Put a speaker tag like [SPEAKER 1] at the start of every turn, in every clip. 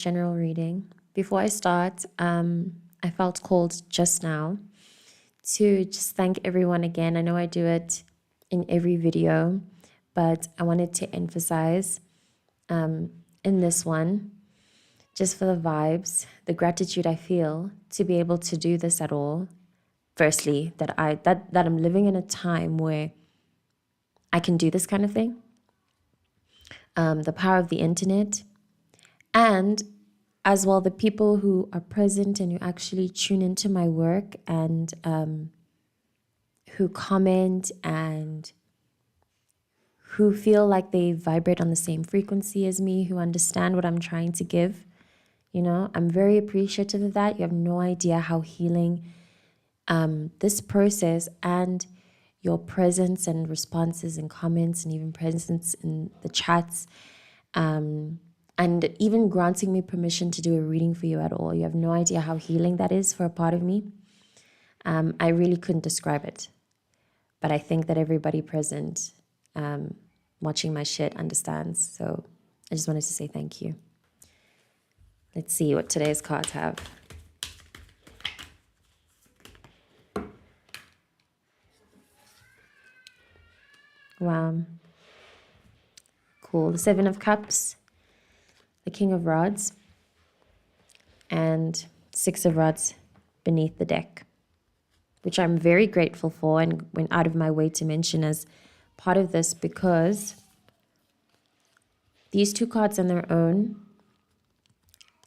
[SPEAKER 1] general reading. Before I start, I felt called just now to just thank everyone again. I know I do it in every video, but I wanted to emphasize in this one, just for the vibes, the gratitude I feel to be able to do this at all. Firstly, that I'm living in a time where I can do this kind of thing. The power of the internet, and as well the people who are present and who actually tune into my work and who comment and who feel like they vibrate on the same frequency as me, who understand what I'm trying to give. You know, I'm very appreciative of that. You have no idea how healing this process and your presence and responses and comments and even presence in the chats and even granting me permission to do a reading for you at all. You have no idea how healing that is for a part of me. I really couldn't describe it. But I think that everybody present watching my shit understands. So I just wanted to say thank you. Let's see what today's cards have. Wow. Cool. The Seven of Cups, the King of Rods, and Six of Rods beneath the deck, which I'm very grateful for and went out of my way to mention as part of this, because these two cards on their own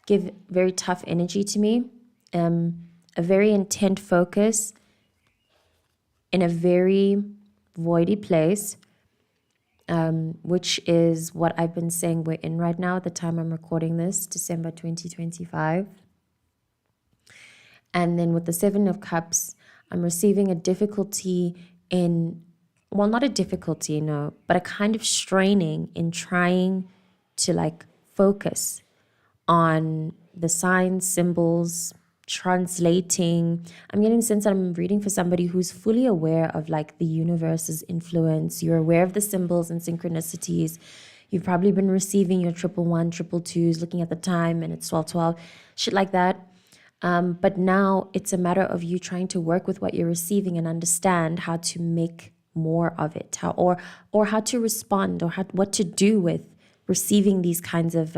[SPEAKER 1] give very tough energy to me, a very intent focus in a very voidy place, which is what I've been saying we're in right now at the time I'm recording this, December 2025. And then with the Seven of Cups, I'm receiving a difficulty in, well, not a difficulty, no, but a kind of straining in trying to like focus on the signs, symbols, translating. I'm getting the sense that I'm reading for somebody who's fully aware of like the universe's influence. You're aware of the symbols and synchronicities. You've probably been receiving your 111, 222s, looking at the time and it's 12:12, shit like that. But now it's a matter of you trying to work with what you're receiving and understand how to make more of it, or how to respond, or what to do with receiving these kinds of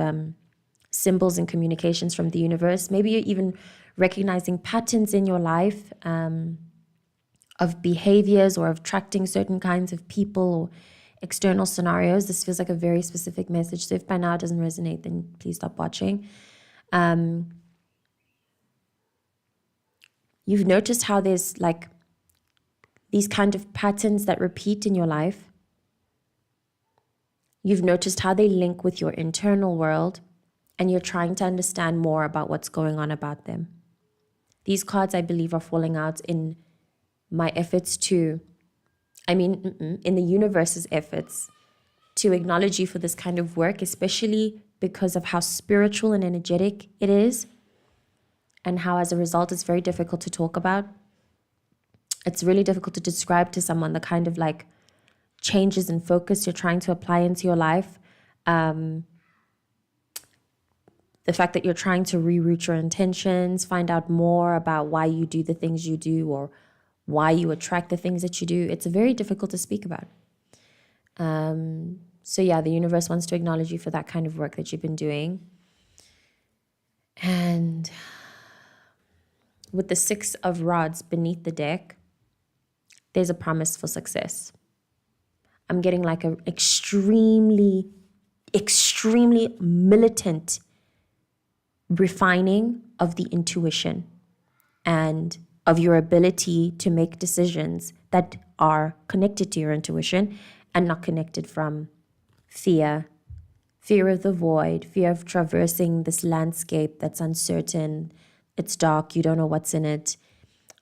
[SPEAKER 1] symbols and communications from the universe. Maybe you're even recognizing patterns in your life of behaviors or of attracting certain kinds of people or external scenarios. This feels like a very specific message. So if by now it doesn't resonate, then please stop watching. You've noticed how there's like these kind of patterns that repeat in your life. You've noticed how they link with your internal world, and you're trying to understand more about what's going on about them. These cards, I believe, are falling out in my efforts to, in the universe's efforts to acknowledge you for this kind of work, especially because of how spiritual and energetic it is, and how as a result it's very difficult to talk about. It's really difficult to describe to someone the kind of like changes in focus you're trying to apply into your life. The fact that you're trying to reroute your intentions, find out more about why you do the things you do or why you attract the things that you do. It's very difficult to speak about. So yeah, the universe wants to acknowledge you for that kind of work that you've been doing. And with the Six of Rods beneath the deck, there's a promise for success. I'm getting like an extremely, extremely militant refining of the intuition and of your ability to make decisions that are connected to your intuition and not connected from fear of the void, fear of traversing this landscape that's uncertain, it's dark, you don't know what's in it.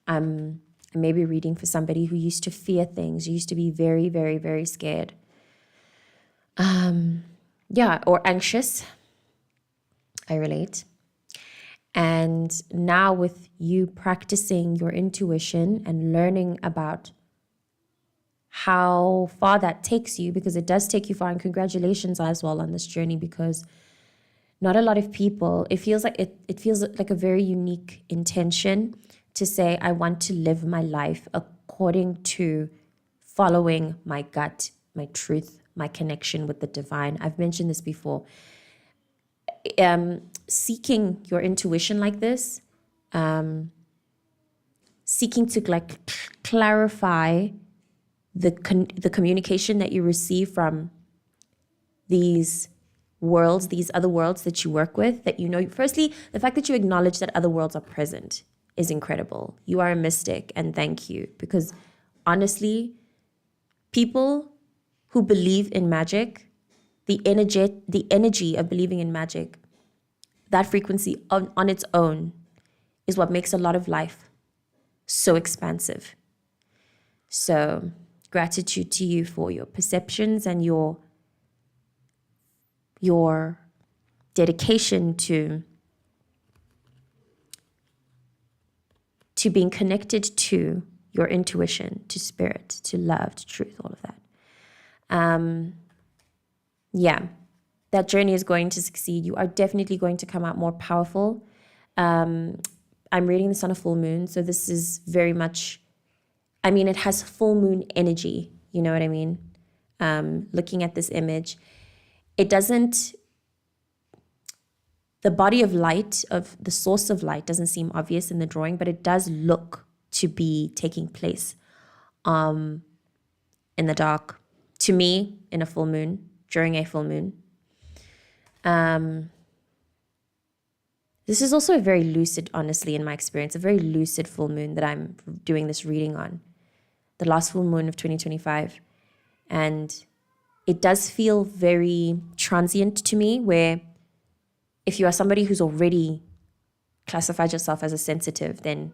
[SPEAKER 1] I'm maybe reading for somebody who used to fear things, used to be very, very, very scared. Or anxious. I relate. And now with you practicing your intuition and learning about how far that takes you, because it does take you far, and congratulations as well on this journey, because not a lot of people, it feels like it feels like a very unique intention to say, I want to live my life according to following my gut, my truth, my connection with the divine. I've mentioned this before. Seeking your intuition like this, seeking to like clarify the communication that you receive from these worlds, these other worlds that you work with, that you know. Firstly, the fact that you acknowledge that other worlds are present is incredible. You are a mystic, and thank you. Because honestly, people who believe in magic, the energy of believing in magic, that frequency on its own is what makes a lot of life so expansive. So gratitude to you for your perceptions and your dedication to being connected to your intuition, to spirit, to love, to truth, all of that. Yeah, that journey is going to succeed. You are definitely going to come out more powerful. I'm reading this on a full moon, so this is very much, I mean, it has full moon energy. You know what I mean? Looking at this image, it doesn't, the body of light, of the source of light, doesn't seem obvious in the drawing, but it does look to be taking place in the dark. To me, in a full moon, during a full moon. This is also a very lucid, honestly, in my experience, a very lucid full moon that I'm doing this reading on. The last full moon of 2025. And it does feel very transient to me, where if you are somebody who's already classified yourself as a sensitive, then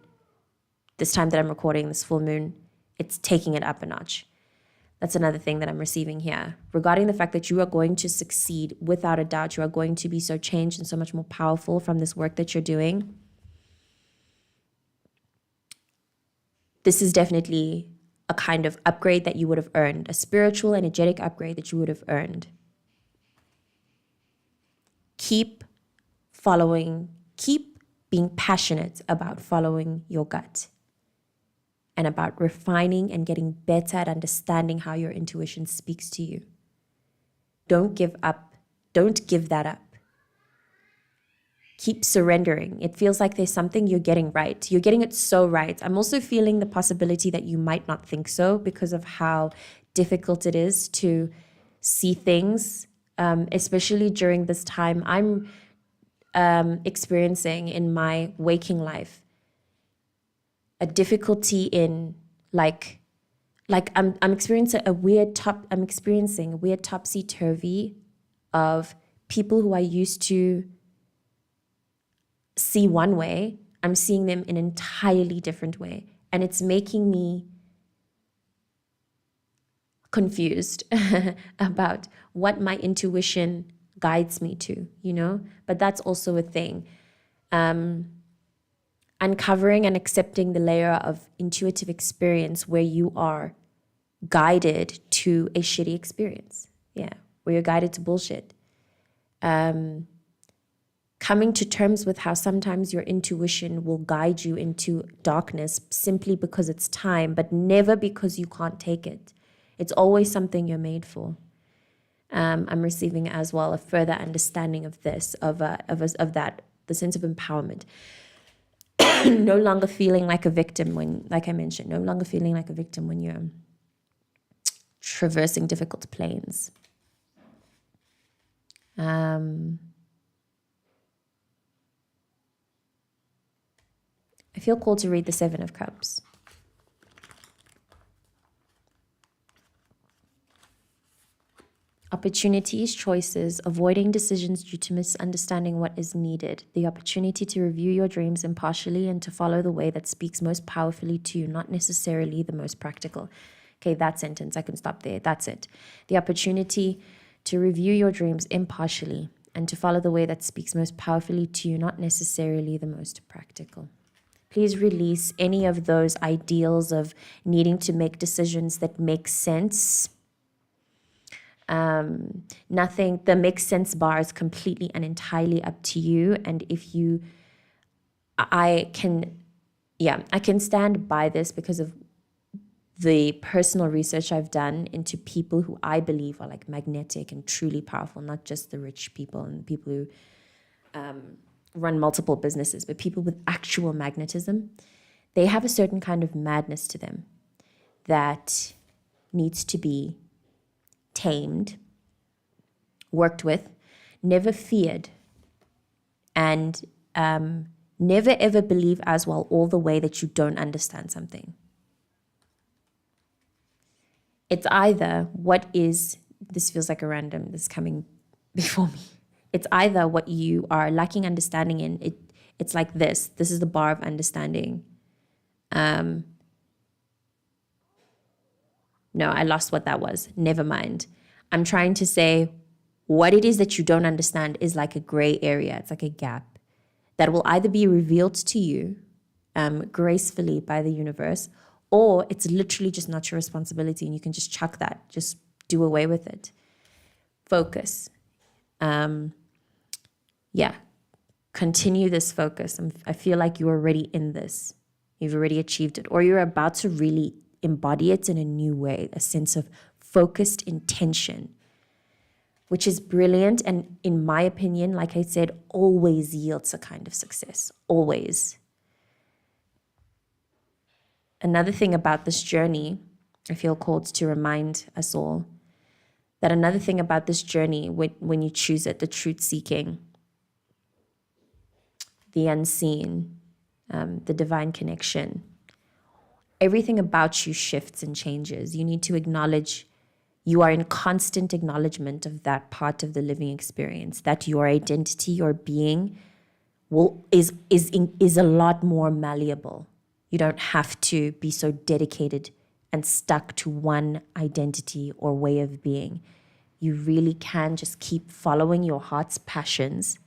[SPEAKER 1] this time that I'm recording this full moon, it's taking it up a notch. That's another thing that I'm receiving here. Regarding the fact that you are going to succeed, without a doubt, you are going to be so changed and so much more powerful from this work that you're doing. This is definitely a kind of upgrade that you would have earned, a spiritual, energetic upgrade that you would have earned. Keep being passionate about following your gut and about refining and getting better at understanding how your intuition speaks to you. Don't give up. Don't give that up. Keep surrendering. It feels like there's something you're getting right. You're getting it so right. I'm also feeling the possibility that you might not think so because of how difficult it is to see things, especially during this time I'm experiencing in my waking life. A difficulty in like I'm experiencing a weird topsy-turvy of people who I used to see one way. I'm seeing them in an entirely different way, and it's making me confused about what my intuition guides me to, you know? But that's also a thing. Uncovering and accepting the layer of intuitive experience where you are guided to a shitty experience. Yeah, where you're guided to bullshit. Coming to terms with how sometimes your intuition will guide you into darkness simply because it's time, but never because you can't take it. It's always something you're made for. I'm receiving as well a further understanding of this, of that, the sense of empowerment. No longer feeling like a victim when, like I mentioned, no longer feeling like a victim when you're traversing difficult planes. I feel called to read the Seven of Cups. Opportunities, choices, avoiding decisions due to misunderstanding what is needed. The opportunity to review your dreams impartially and to follow the way that speaks most powerfully to you, not necessarily the most practical. Okay, that sentence, I can stop there. That's it. The opportunity to review your dreams impartially and to follow the way that speaks most powerfully to you, not necessarily the most practical. Please release any of those ideals of needing to make decisions that make sense. Nothing, the make sense bar is completely and entirely up to you. And if you, I can stand by this because of the personal research I've done into people who I believe are like magnetic and truly powerful, not just the rich people and people who run multiple businesses, but people with actual magnetism. They have a certain kind of madness to them that needs to be tamed, worked with, never feared, and never ever believe as well all the way that you don't understand something. It's either this feels like a random, this coming before me. It's either what you are lacking understanding in, it's like this is the bar of understanding. No, I lost what that was. Never mind. I'm trying to say what it is that you don't understand is like a gray area. It's like a gap that will either be revealed to you gracefully by the universe, or it's literally just not your responsibility and you can just chuck that, just do away with it. Focus. Continue this focus. I feel like you're already in this. You've already achieved it, or you're about to really embody it in a new way, a sense of focused intention, which is brilliant. And in my opinion, like I said, always yields a kind of success, always. Another thing about this journey, I feel called to remind us all that another thing about this journey, when you choose it, the truth seeking, the unseen, the divine connection, everything about you shifts and changes. You need to acknowledge, you are in constant acknowledgement of that part of the living experience, that your identity, your being is a lot more malleable. You don't have to be so dedicated and stuck to one identity or way of being. You really can just keep following your heart's passions,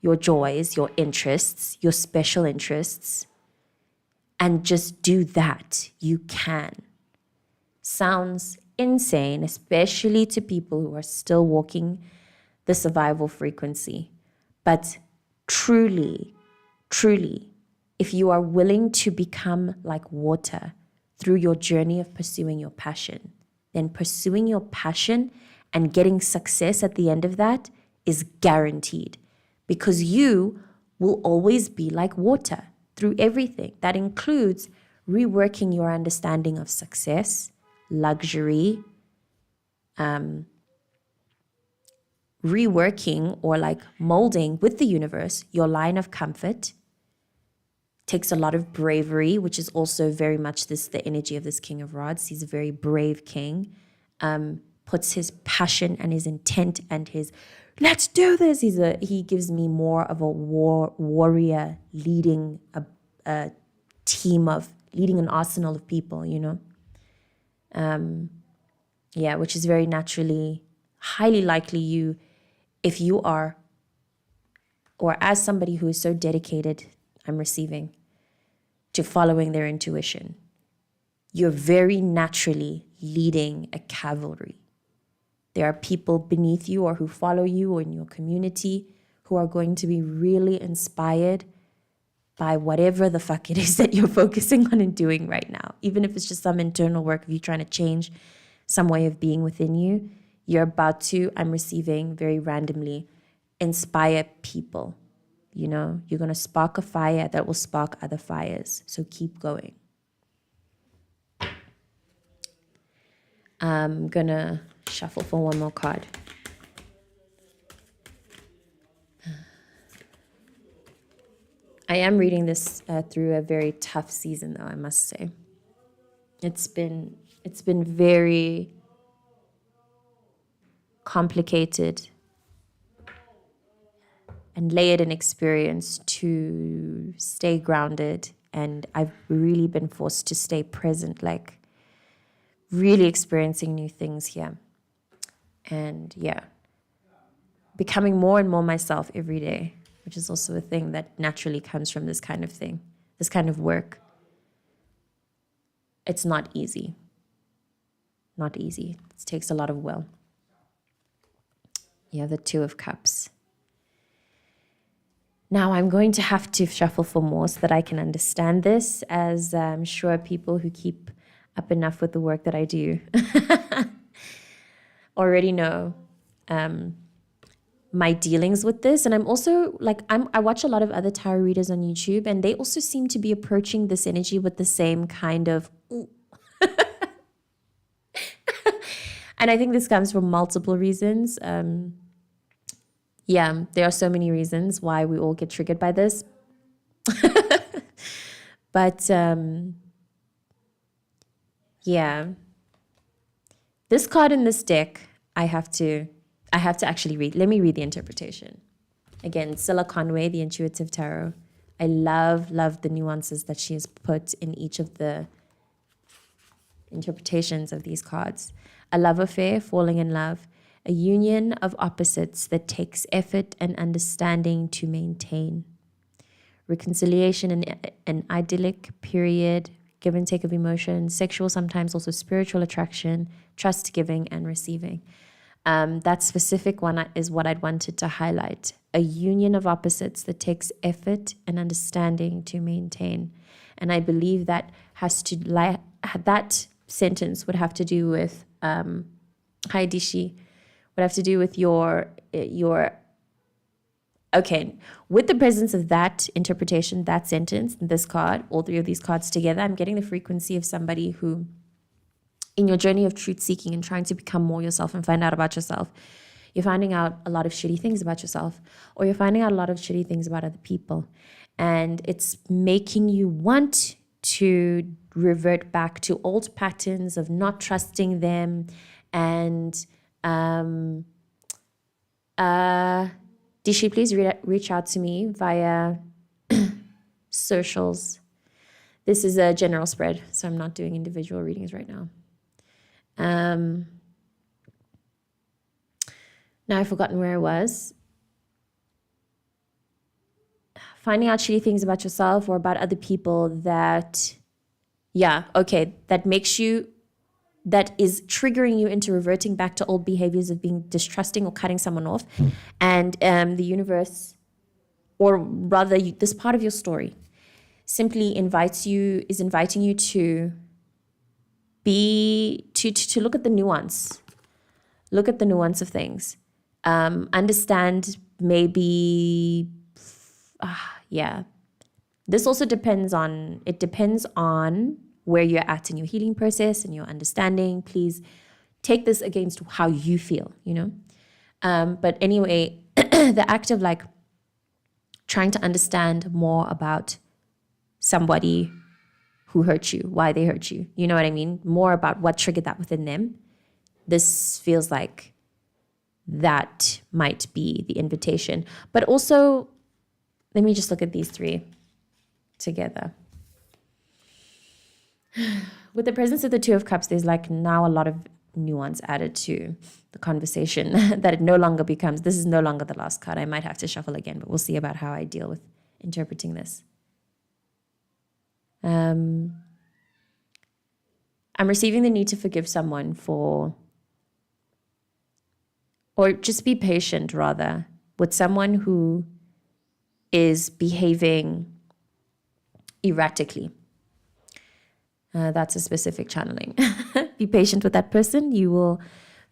[SPEAKER 1] your joys, your interests, your special interests, and just do that. You can. Sounds insane, especially to people who are still walking the survival frequency. But truly, if you are willing to become like water through your journey of pursuing your passion, then pursuing your passion and getting success at the end of that is guaranteed, because you will always be like water through everything. That includes reworking your understanding of success, luxury, reworking or like molding with the universe your line of comfort. Takes a lot of bravery, which is also very much the energy of this King of Rods. He's a very brave king. Puts his passion and his intent and his let's do this. He gives me more of a warrior leading a team of leading an arsenal of people, you know. Which is very naturally, highly likely you, if you are, or as somebody who is so dedicated, I'm receiving, to following their intuition, you're very naturally leading a cavalry. There are people beneath you or who follow you or in your community who are going to be really inspired by whatever the fuck it is that you're focusing on and doing right now. Even if it's just some internal work of you trying to change some way of being within you, you're about to, I'm receiving very randomly, inspire people. You know, you're going to spark a fire that will spark other fires. So keep going. I'm going to shuffle for one more card. I am reading this through a very tough season, though, I must say. It's been very complicated and layered in experience to stay grounded. And I've really been forced to stay present, like really experiencing new things here. And becoming more and more myself every day, which is also a thing that naturally comes from this kind of thing, this kind of work. It's not easy. Not easy. It takes a lot of will. You have the Two of Cups. Now I'm going to have to shuffle for more so that I can understand this, as I'm sure people who keep up enough with the work that I do already know my dealings with this. And I'm also like, I watch a lot of other tarot readers on YouTube, and they also seem to be approaching this energy with the same kind of and I think this comes from multiple reasons. Yeah, there are so many reasons why we all get triggered by this. But yeah, this card in this deck, I have to actually read. Let me read the interpretation. Again, Scylla Conway, the Intuitive Tarot. I love the nuances that she has put in each of the interpretations of these cards. A love affair, falling in love. A union of opposites that takes effort and understanding to maintain. Reconciliation in an idyllic period, give and take of emotion, sexual, sometimes also spiritual attraction, trust giving and receiving. That specific one is what I'd wanted to highlight. A union of opposites that takes effort and understanding to maintain. And I believe that has to that sentence would have to do with Haidishi, would have to do with your okay, with the presence of that interpretation, that sentence, this card, all three of these cards together, I'm getting the frequency of somebody who, in your journey of truth seeking and trying to become more yourself and find out about yourself, you're finding out a lot of shitty things about yourself, or you're finding out a lot of shitty things about other people. And it's making you want to revert back to old patterns of not trusting them. And Dishi, please reach out to me via socials. This is a general spread, so I'm not doing individual readings right now. Now I've forgotten where I was. Finding out shitty things about yourself or about other people that, that makes you, that is triggering you into reverting back to old behaviors of being distrusting or cutting someone off. And the universe, or rather this part of your story, simply inviting you to to look at the nuance. Look at the nuance of things. Understand maybe, This also depends on where you're at in your healing process and your understanding. Please take this against how you feel, But anyway, the act of like trying to understand more about somebody who hurt you, why they hurt you, you know what I mean? More about what triggered that within them. This feels like that might be the invitation. But also, let me just look at these three together. With the presence of the Two of Cups, there's like now a lot of nuance added to the conversation that it no longer becomes, this is no longer the last card. I might have to shuffle again, but we'll see about how I deal with interpreting this. I'm receiving the need to forgive someone or just be patient rather, with someone who is behaving erratically. That's a specific channeling. Be patient with that person. You will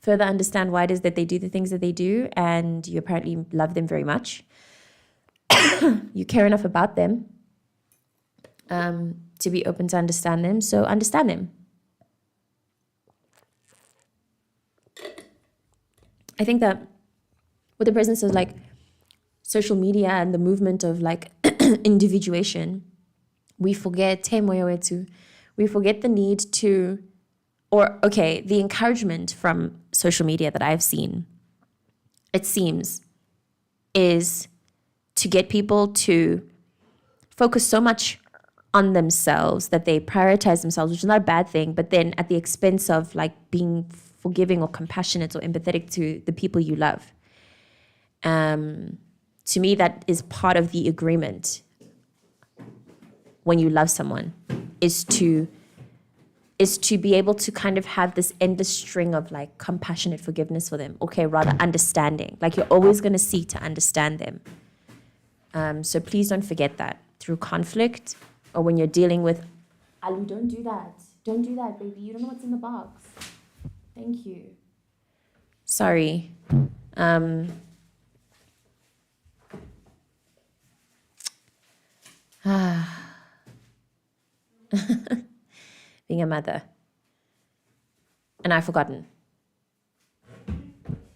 [SPEAKER 1] further understand why it is that they do the things that they do, and you apparently love them very much. You care enough about them to be open to understand them. So understand them. I think that with the presence of like social media and the movement of like individuation, we forget we forget the need to, the encouragement from social media that I've seen, it seems, is to get people to focus so much on themselves that they prioritize themselves, which is not a bad thing, but then at the expense of like being forgiving or compassionate or empathetic to the people you love. To me, that is part of the agreement when you love someone, is to is to be able to kind of have this endless string of like compassionate forgiveness for them. Okay, rather understanding. Like you're always going to seek to understand them. So please don't forget that through conflict or when you're dealing with, Alu, don't do that. Don't do that, baby. You don't know what's in the box. Thank you. Sorry. Being a mother. And I've forgotten.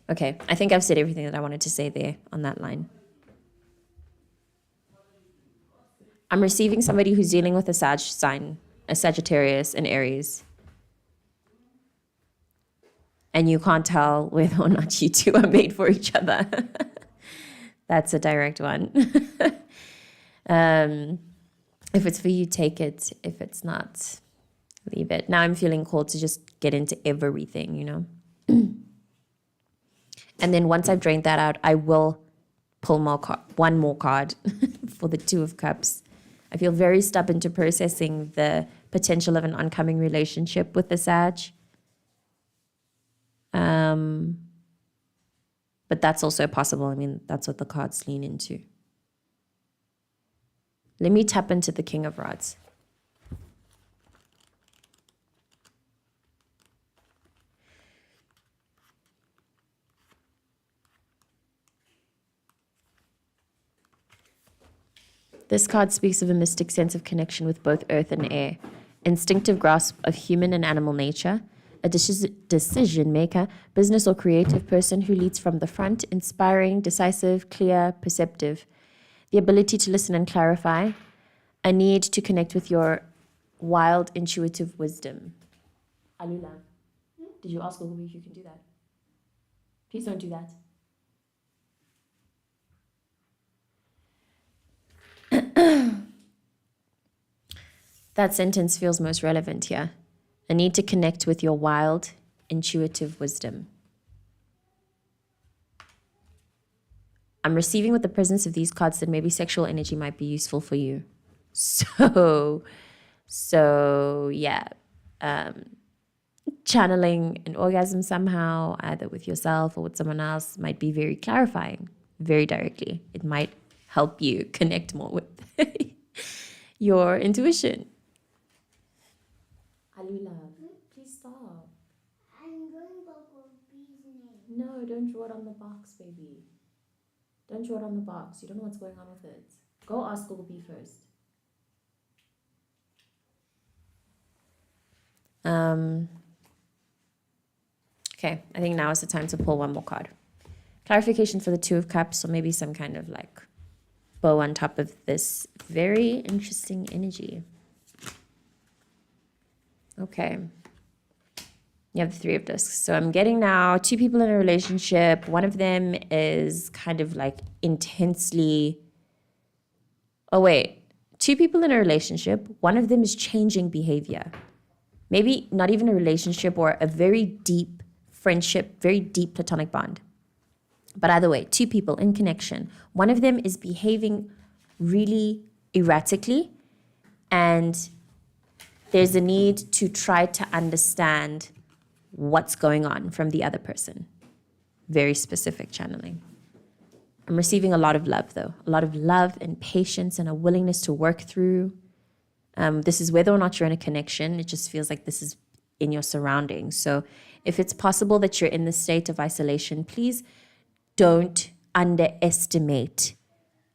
[SPEAKER 1] Okay, I think I've said everything that I wanted to say there on that line. I'm receiving somebody who's dealing with a Sag sign, a Sagittarius, an Aries. And you can't tell whether or not you two are made for each other. That's a direct one. If it's for you, take it. If it's not, leave it. Now I'm feeling called to just get into everything, you know? And then once I've drained that out, I will pull one more card for the Two of Cups. I feel very stubborn to processing the potential of an oncoming relationship with the Sag. But that's also possible. I mean, that's what the cards lean into. Let me tap into the King of Rods. This card speaks of a mystic sense of connection with both earth and air, instinctive grasp of human and animal nature, a decision maker, business or creative person who leads from the front, inspiring, decisive, clear, perceptive, the ability to listen and clarify, a need to connect with your wild, intuitive wisdom. Alula, did you ask Google if you can do that? Please don't do that. That sentence feels most relevant here. A need to connect with your wild, intuitive wisdom. I'm receiving with the presence of these cards that maybe sexual energy might be useful for you. So yeah. Channeling an orgasm somehow, either with yourself or with someone else, might be very clarifying, very directly. It might help you connect more with your intuition. Alula, please stop.
[SPEAKER 2] I'm going Google B's name.
[SPEAKER 1] No, don't draw it on the box, baby. Don't draw it on the box. You don't know what's going on with it. Go ask Google B first. Okay, I think now is the time to pull one more card. Clarification for the Two of Cups, or maybe some kind of like bow on top of this very interesting energy. Okay. You have the Three of Discs. So I'm getting now two people in a relationship. One of them is kind of like intensely... Oh, wait. Two people in a relationship. One of them is changing behavior. Maybe not even a relationship or a very deep friendship, very deep platonic bond. But either way, two people in connection. One of them is behaving really erratically, and there's a need to try to understand what's going on from the other person. Very specific channeling. I'm receiving a lot of love, though. A lot of love and patience and a willingness to work through. This is whether or not you're in a connection. It just feels like this is in your surroundings. So if it's possible that you're in this state of isolation, please don't underestimate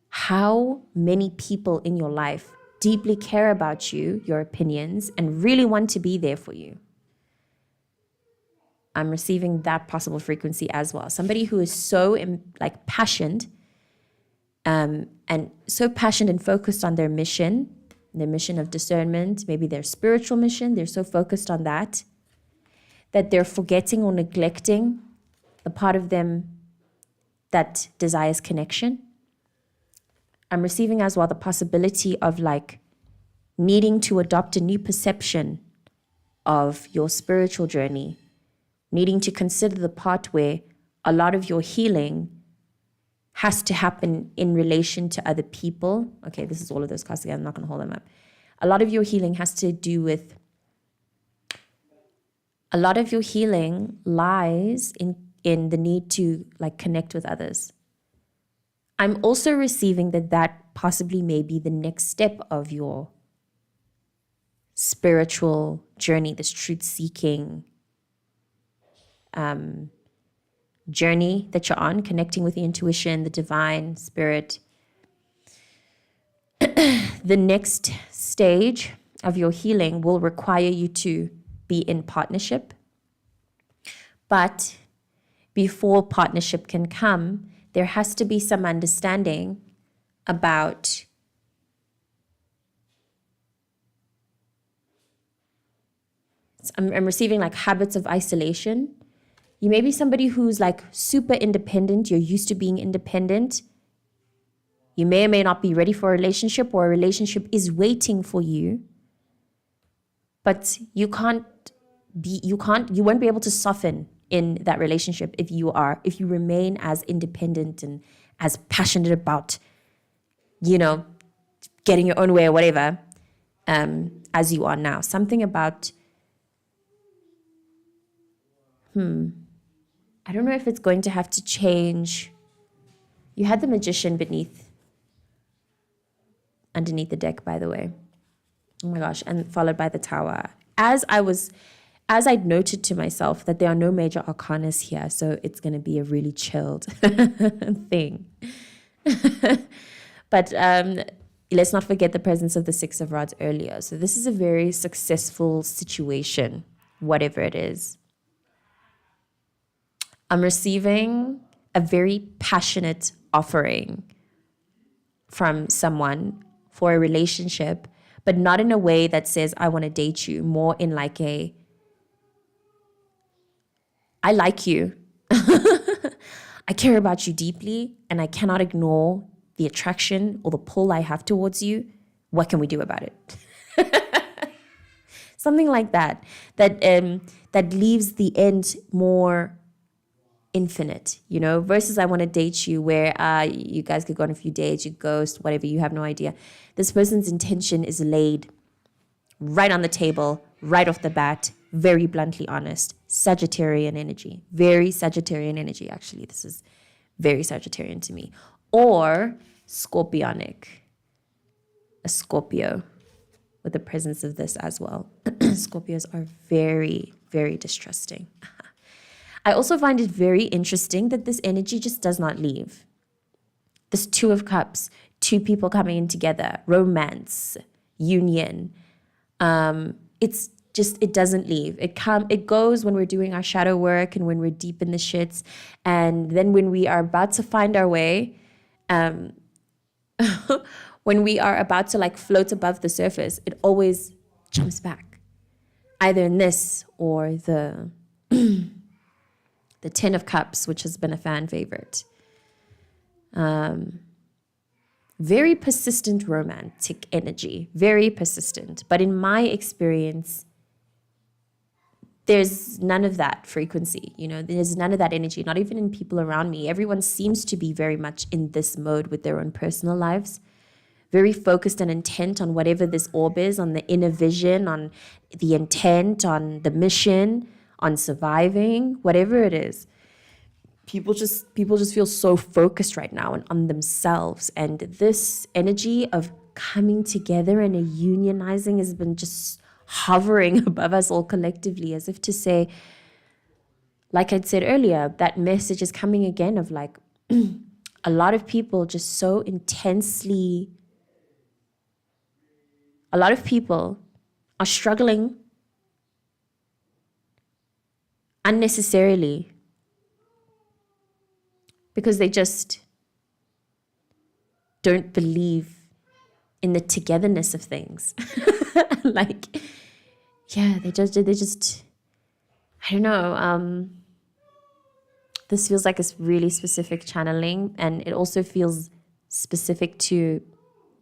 [SPEAKER 1] how many people in your life deeply care about you, your opinions, and really want to be there for you. I'm receiving that possible frequency as well. Somebody who is so passionate, and so passionate and focused on their mission of discernment, maybe their spiritual mission. They're so focused on that they're forgetting or neglecting the part of them that desires connection. I'm receiving as well the possibility of like needing to adopt a new perception of your spiritual journey, needing to consider the part where a lot of your healing has to happen in relation to other people. Okay, this is all of those cards again. I'm not going to hold them up. A lot of your healing has to do with A lot of your healing lies in the need to like connect with others. I'm also receiving that possibly may be the next step of your spiritual journey, this truth seeking journey that you're on, connecting with the intuition, the divine spirit. The next stage of your healing will require you to be in partnership. But before partnership can come, there has to be some understanding about I'm receiving like habits of isolation. You may be somebody who's like super independent. You're used to being independent. You may or may not be ready for a relationship, or a relationship is waiting for you. But you won't be able to soften in that relationship if you remain as independent and as passionate about, getting your own way or whatever, as you are now. Something about, I don't know if it's going to have to change. You had the Magician underneath the deck, by the way. Oh my gosh, and followed by the Tower. As I'd noted to myself that there are no major arcanas here, so it's going to be a really chilled thing. But let's not forget the presence of the Six of Rods earlier. So this is a very successful situation, whatever it is. I'm receiving a very passionate offering from someone for a relationship, but not in a way that says, I want to date you, more in like I like you. I care about you deeply, and I cannot ignore the attraction or the pull I have towards you. What can we do about it? Something like that leaves the end more infinite, versus I want to date you, where you guys could go on a few dates, you ghost, whatever, you have no idea. This person's intention is laid right on the table, right off the bat, very bluntly honest. Sagittarian energy, very Sagittarian energy, actually. This is very Sagittarian to me. Or Scorpionic, a Scorpio, with the presence of this as well. Scorpios are very, very distrusting. I also find it very interesting that this energy just does not leave. This Two of Cups, two people coming in together, romance, union. It doesn't leave. It goes when we're doing our shadow work and when we're deep in the shits. And then when we are about to find our way, when we are about to like float above the surface, it always jumps back. Either in this or the Ten of Cups, which has been a fan favorite. Very persistent romantic energy, very persistent. But in my experience, there's none of that frequency, there's none of that energy, not even in people around me. Everyone seems to be very much in this mode with their own personal lives, very focused and intent on whatever this orb is, on the inner vision, on the intent, on the mission, on surviving, whatever it is. People just feel so focused right now and on themselves. And this energy of coming together and a unionizing has been just hovering above us all collectively, as if to say, like I'd said earlier, that message is coming again of like a lot of people just so intensely, a lot of people are struggling unnecessarily because they just don't believe in the togetherness of things. Like, yeah, they just, I don't know. This feels like a really specific channeling, and it also feels specific to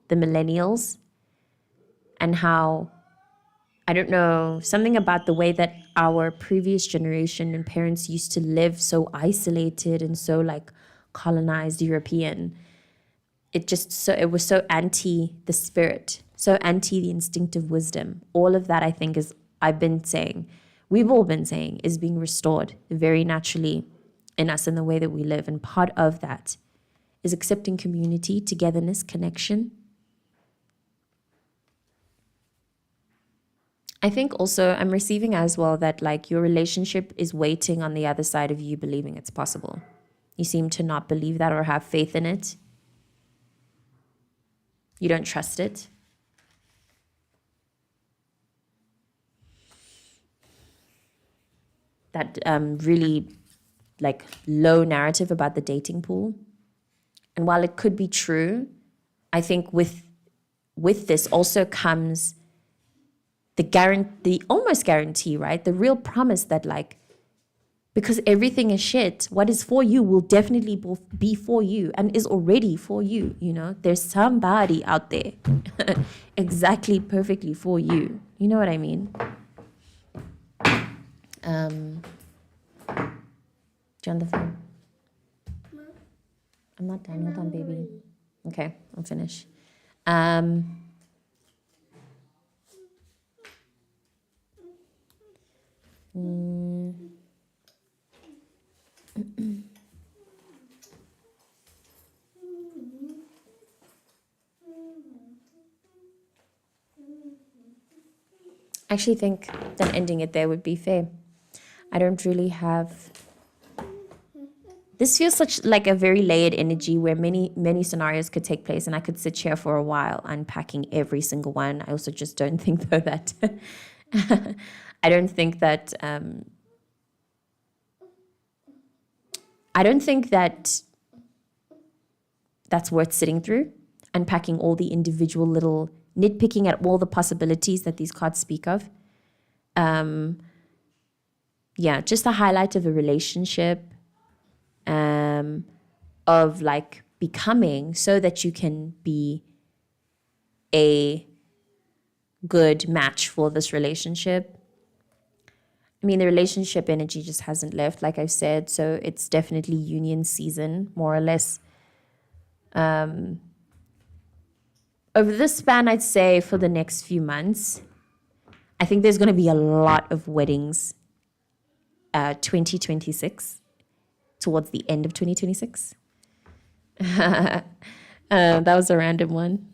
[SPEAKER 1] the millennials and how, I don't know, something about the way that our previous generation and parents used to live so isolated and so like colonized European. It was so anti the spirit, so anti the instinctive wisdom. All of that, I think, is, I've been saying, we've all been saying is being restored very naturally in us in the way that we live. And part of that is accepting community, togetherness, connection. I think also I'm receiving as well that like your relationship is waiting on the other side of you believing it's possible. You seem to not believe that or have faith in it. You don't trust it. That really like low narrative about the dating pool. And while it could be true, I think with this also comes the almost guarantee, right? The real promise that like, because everything is shit, what is for you will definitely be for you and is already for you, you know? There's somebody out there exactly perfectly for you. You know what I mean? Do you on the phone? I'm not done. Hold on, baby. Okay, I'll finish. I actually think that ending it there would be fair. I don't really have. This feels such like a very layered energy where many scenarios could take place, and I could sit here for a while unpacking every single one. I also just don't think though that I don't think that that's worth sitting through, unpacking all the individual little nitpicking at all the possibilities that these cards speak of. Yeah, just a highlight of a relationship, of like becoming so that you can be a good match for this relationship. I mean, the relationship energy just hasn't left, like I've said, so it's definitely union season, more or less. Over this span, I'd say for the next few months, I think there's going to be a lot of weddings 2026, towards the end of 2026. That was a random one.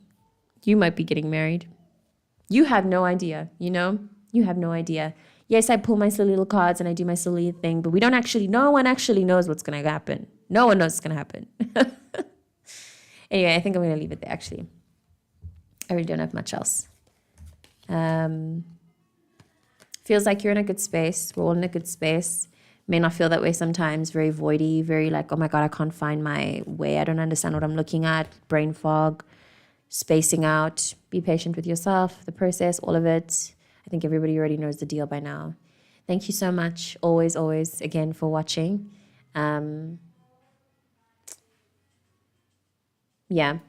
[SPEAKER 1] You might be getting married. You have no idea, you know? You have no idea. Yes, I pull my silly little cards and I do my silly thing, but no one actually knows what's going to happen. No one knows what's going to happen. Anyway, I think I'm going to leave it there, actually. I really don't have much else. Feels like you're in a good space. We're all in a good space. May not feel that way sometimes, very voidy, very like, oh my God, I can't find my way. I don't understand what I'm looking at. Brain fog, spacing out. Be patient with yourself, the process, all of it. I think everybody already knows the deal by now. Thank you so much, always, again, for watching. Yeah.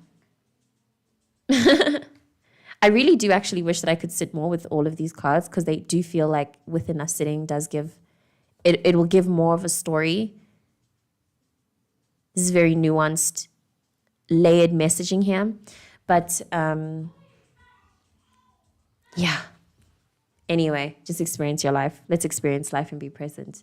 [SPEAKER 1] I really do actually wish that I could sit more with all of these cards, because they do feel like within us sitting does give, it will give more of a story. This is very nuanced, layered messaging here. But yeah. Anyway, just experience your life. Let's experience life and be present.